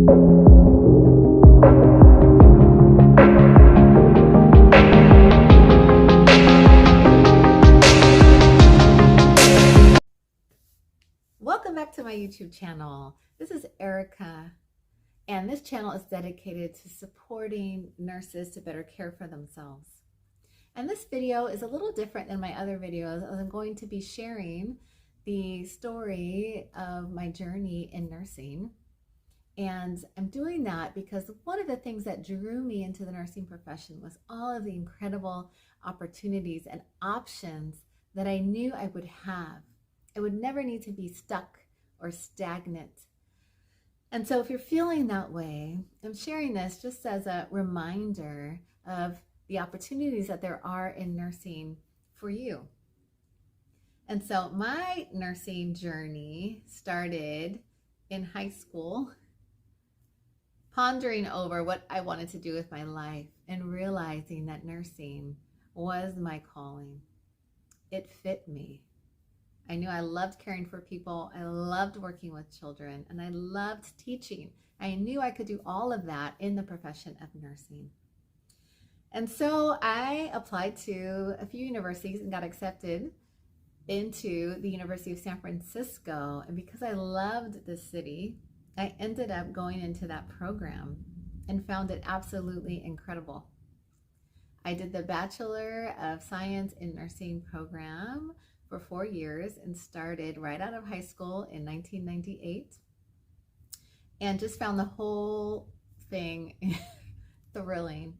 Welcome back to my YouTube channel. This is Erica, and this channel is dedicated to supporting nurses to better care for themselves. And this video is a little different than my other videos, as I'm going to be sharing the story of my journey in nursing. And I'm doing that because one of the things that drew me into the nursing profession was all of the incredible opportunities and options that I knew I would have. I would never need to be stuck or stagnant. And so if you're feeling that way, I'm sharing this just as a reminder of the opportunities that there are in nursing for you. And so my nursing journey started in high school, pondering over what I wanted to do with my life and realizing that nursing was my calling. It fit me. I knew I loved caring for people, I loved working with children, and I loved teaching. I knew I could do all of that in the profession of nursing. And so I applied to a few universities and got accepted into the University of San Francisco. And because I loved the city, I ended up going into that program and found it absolutely incredible. I did the Bachelor of Science in Nursing program for 4 years and started right out of high school in 1998, and just found the whole thing thrilling.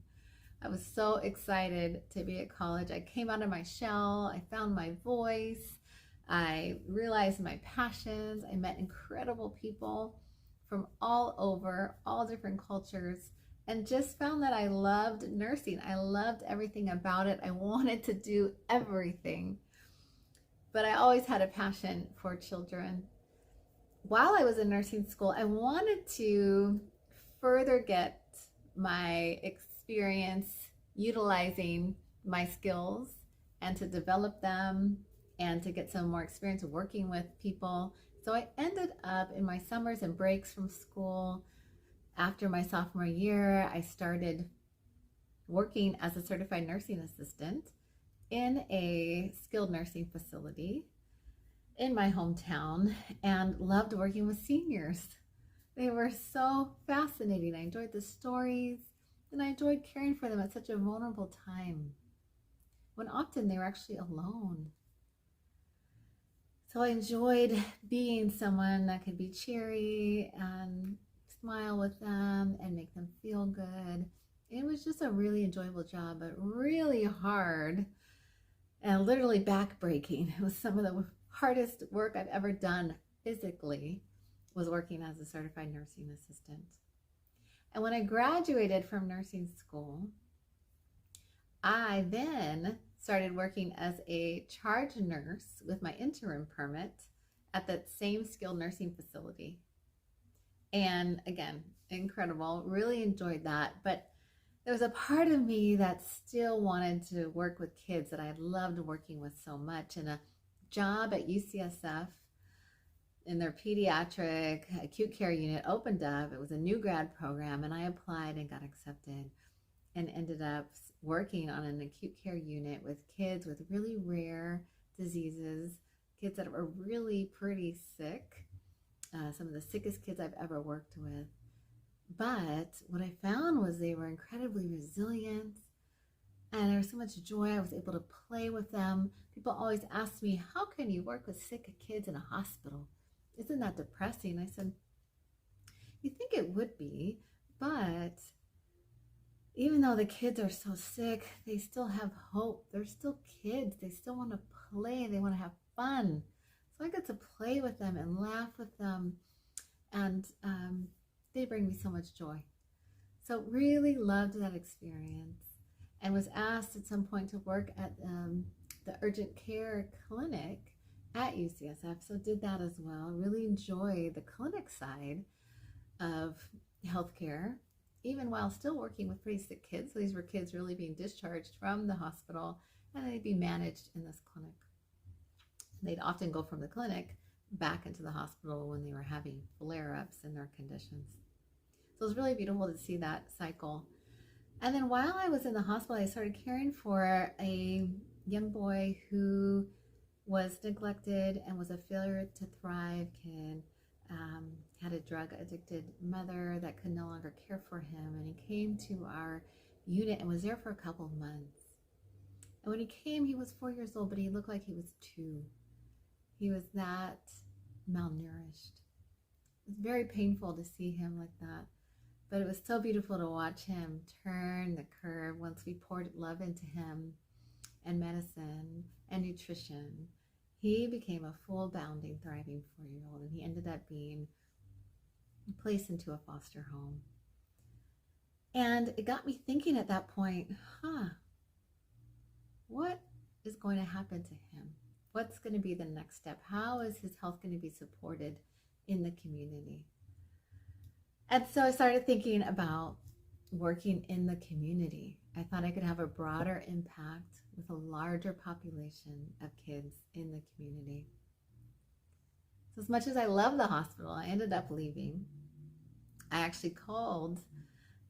I was so excited to be at college. I came out of my shell. I found my voice. I realized my passions. I met incredible people from all over, all different cultures, and just found that I loved nursing. I loved everything about it. I wanted to do everything. But I always had a passion for children. While I was in nursing school, I wanted to further get my experience utilizing my skills and to develop them and to get some more experience working with people. So I ended up in my summers and breaks from school. After my sophomore year, I started working as a certified nursing assistant in a skilled nursing facility in my hometown, and loved working with seniors. They were so fascinating. I enjoyed the stories, and I enjoyed caring for them at such a vulnerable time when often they were actually alone. So I enjoyed being someone that could be cheery and smile with them and make them feel good. It was just a really enjoyable job, but really hard and literally backbreaking. It was some of the hardest work I've ever done physically, was working as a certified nursing assistant. And when I graduated from nursing school, I then started working as a charge nurse with my interim permit at that same skilled nursing facility. And again, incredible, really enjoyed that. But there was a part of me that still wanted to work with kids that I loved working with so much. And a job at UCSF in their pediatric acute care unit opened up. It was a new grad program, and I applied and got accepted and ended up working on an acute care unit with kids with really rare diseases, kids that were really pretty sick, some of the sickest kids I've ever worked with. But what I found was they were incredibly resilient, and there was so much joy. I was able to play with them. People always ask me, how can you work with sick kids in a hospital? Isn't that depressing? I said, you think it would be, but even though the kids are so sick, they still have hope. They're still kids. They still want to play. They want to have fun. So I get to play with them and laugh with them, and they bring me so much joy. So really loved that experience, and was asked at some point to work at the urgent care clinic at UCSF. So did that as well. Really enjoy the clinic side of healthcare, even while still working with pretty sick kids. So these were kids really being discharged from the hospital, and they'd be managed in this clinic. They'd often go from the clinic back into the hospital when they were having flare-ups in their conditions. So it was really beautiful to see that cycle. And then while I was in the hospital, I started caring for a young boy who was neglected and was a failure to thrive kid. Had a drug addicted mother that could no longer care for him. And he came to our unit and was there for a couple of months. And when he came, he was 4 years old, but he looked like he was 2. He was that malnourished. It was very painful to see him like that. But it was so beautiful to watch him turn the curve once we poured love into him and medicine and nutrition. He became a full bounding, thriving 4-year-old, and he ended up being placed into a foster home. And it got me thinking at that point, what is going to happen to him? What's going to be the next step? How is his health going to be supported in the community? And so I started thinking about working in the community. I thought I could have a broader impact with a larger population of kids in the community. So as much as I love the hospital, I ended up leaving. I actually called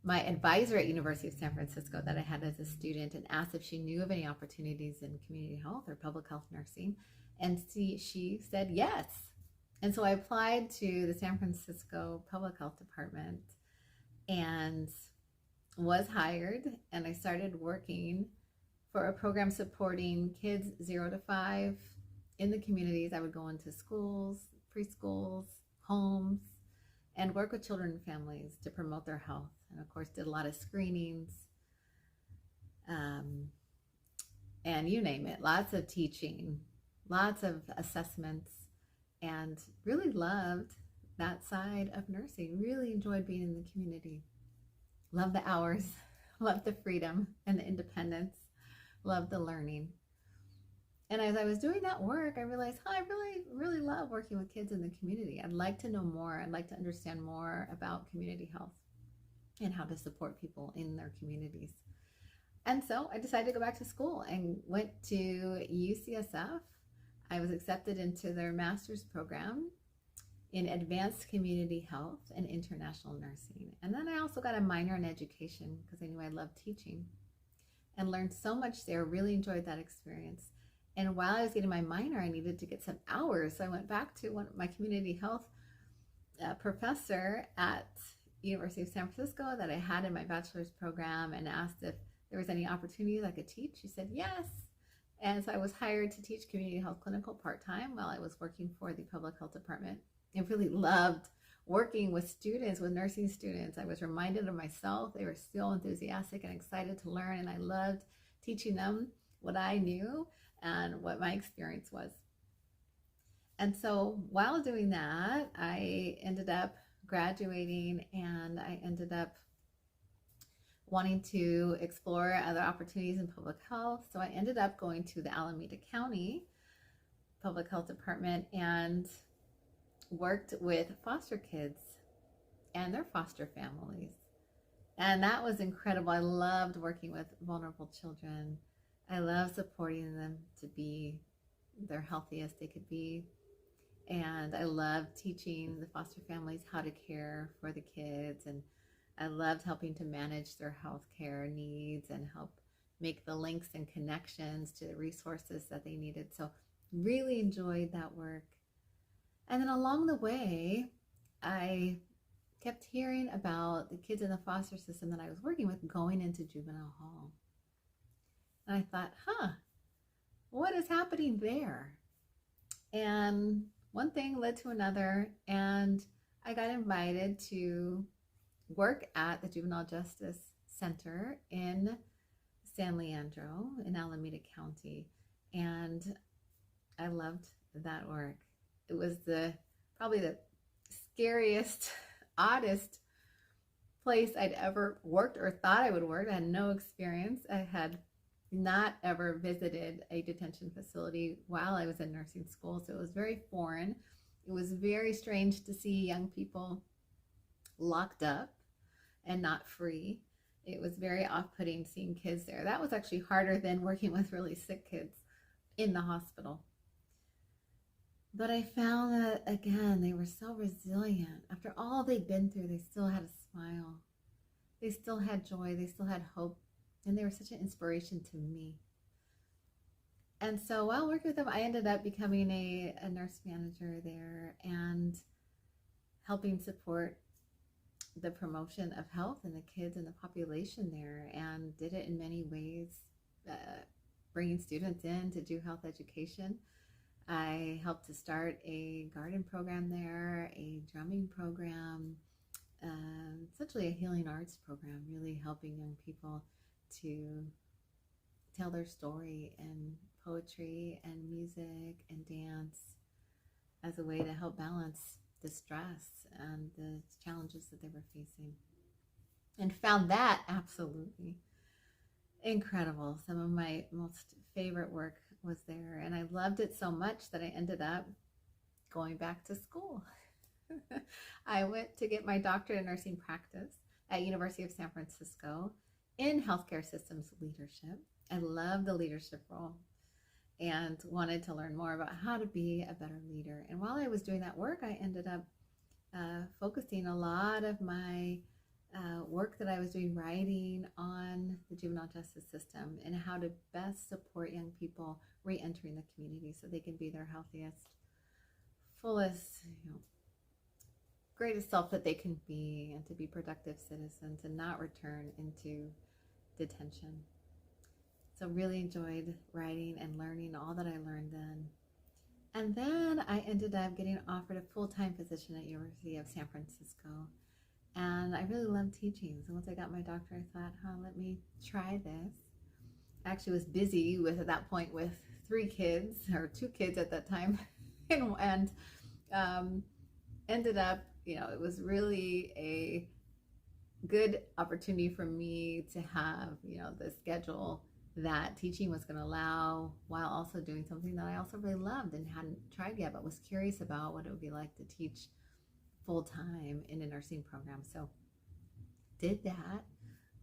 my advisor at University of San Francisco that I had as a student and asked if she knew of any opportunities in community health or public health nursing. And she said yes. And so I applied to the San Francisco Public Health Department and was hired, and I started working for a program supporting kids 0 to 5 in the communities. I would go into schools, preschools, homes, and work with children and families to promote their health. And of course, did a lot of screenings, and you name it, lots of teaching, lots of assessments, and really loved that side of nursing. Really enjoyed being in the community. Loved the hours, loved the freedom and the independence, loved the learning. And as I was doing that work, I realized, I really love working with kids in the community. I'd like to know more. I'd like to understand more about community health and how to support people in their communities. And so I decided to go back to school and went to UCSF. I was accepted into their master's program in advanced community health and international nursing. And then I also got a minor in education because I knew I loved teaching and learned so much there. Really enjoyed that experience. And while I was getting my minor, I needed to get some hours. So I went back to my community health professor at University of San Francisco that I had in my bachelor's program and asked if there was any opportunities I could teach. She said yes. And so I was hired to teach community health clinical part-time while I was working for the public health department. I really loved working with students, with nursing students. I was reminded of myself. They were still enthusiastic and excited to learn, and I loved teaching them what I knew and what my experience was. And so while doing that, I ended up graduating, and I ended up wanting to explore other opportunities in public health. So I ended up going to the Alameda County Public Health Department and worked with foster kids and their foster families. And that was incredible. I loved working with vulnerable children. I love supporting them to be their healthiest they could be. And I loved teaching the foster families how to care for the kids, and I loved helping to manage their healthcare needs and help make the links and connections to the resources that they needed. So really enjoyed that work. And then along the way, I kept hearing about the kids in the foster system that I was working with going into juvenile hall. And I thought, what is happening there? And one thing led to another, and I got invited to work at the Juvenile Justice Center in San Leandro in Alameda County. And I loved that work. It was probably the scariest, oddest place I'd ever worked or thought I would work. I had no experience. I had not ever visited a detention facility while I was in nursing school, so it was very foreign. It was very strange to see young people locked up and not free. It was very off-putting seeing kids there. That was actually harder than working with really sick kids in the hospital. But I found that, again, they were so resilient. After all they'd been through, they still had a smile. They still had joy. They still had hope. And they were such an inspiration to me. And so while working with them, I ended up becoming a nurse manager there and helping support the promotion of health in the kids and the population there, and did it in many ways, bringing students in to do health education. I helped to start a garden program there, a drumming program, essentially a healing arts program, really helping young people to tell their story in poetry and music and dance as a way to help balance the stress and the challenges that they were facing. And found that absolutely incredible. Some of my most favorite work was there, and I loved it so much that I ended up going back to school. I went to get my doctorate in nursing practice at University of San Francisco in healthcare systems leadership. I love the leadership role and wanted to learn more about how to be a better leader. And while I was doing that work, I ended up focusing a lot of my work that I was doing, writing on the juvenile justice system and how to best support young people re-entering the community so they can be their healthiest, fullest, greatest self that they can be, and to be productive citizens and not return into detention. So really enjoyed writing and learning all that I learned then. And then I ended up getting offered a full-time position at University of San Francisco. And I really loved teaching. So once I got my doctorate, I thought, let me try this. I actually was busy at that point with 3 kids, or 2 kids at that time. and ended up, it was really a good opportunity for me to have, the schedule that teaching was going to allow, while also doing something that I also really loved and hadn't tried yet, but was curious about what it would be like to teach full-time in a nursing program. So did that,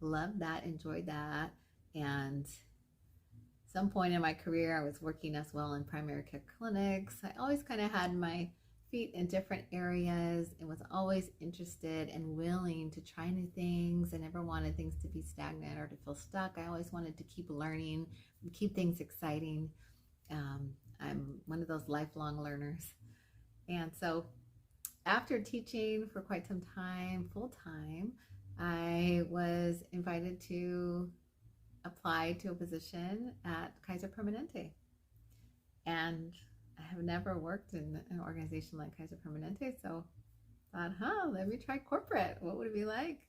loved that, enjoyed that. And some point in my career, I was working as well in primary care clinics. I always kind of had my feet in different areas and was always interested and willing to try new things. I never wanted things to be stagnant or to feel stuck. I always wanted to keep learning and keep things exciting. I'm one of those lifelong learners. And so after teaching for quite some time, full-time, I was invited to apply to a position at Kaiser Permanente. And I have never worked in an organization like Kaiser Permanente, so I thought, let me try corporate. What would it be like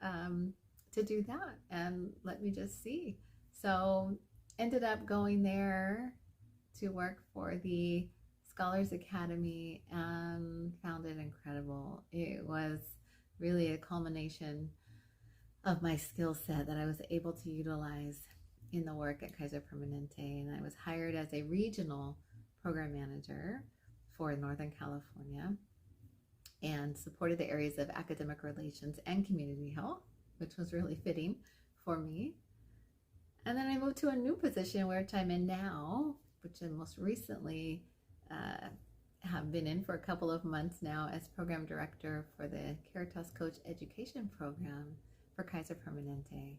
to do that? And let me just see. So ended up going there to work for the Scholars Academy and found it incredible. It was really a culmination of my skill set that I was able to utilize in the work at Kaiser Permanente. And I was hired as a regional program manager for Northern California and supported the areas of academic relations and community health, which was really fitting for me. And then I moved to a new position, which I'm in now, which I most recently have been in for a couple of months now as program director for the Caritas Coach Education Program for Kaiser Permanente.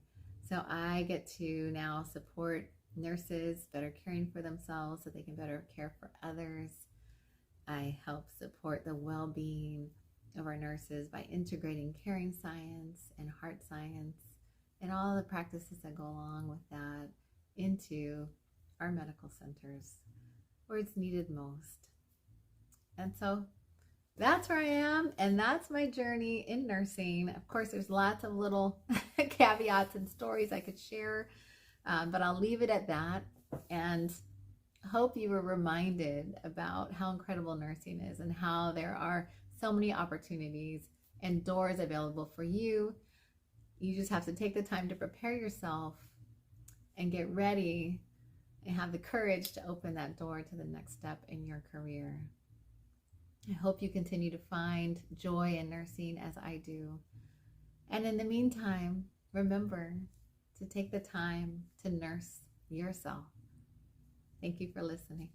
So I get to now support nurses better caring for themselves so they can better care for others. I help support the well-being of our nurses by integrating caring science and heart science and all the practices that go along with that into our medical centers where it's needed most. And so that's where I am, and that's my journey in nursing. Of course, there's lots of little caveats and stories I could share, but I'll leave it at that, and hope you were reminded about how incredible nursing is and how there are so many opportunities and doors available for you. You just have to take the time to prepare yourself and get ready and have the courage to open that door to the next step in your career. I hope you continue to find joy in nursing as I do. And in the meantime, remember to take the time to nurse yourself. Thank you for listening.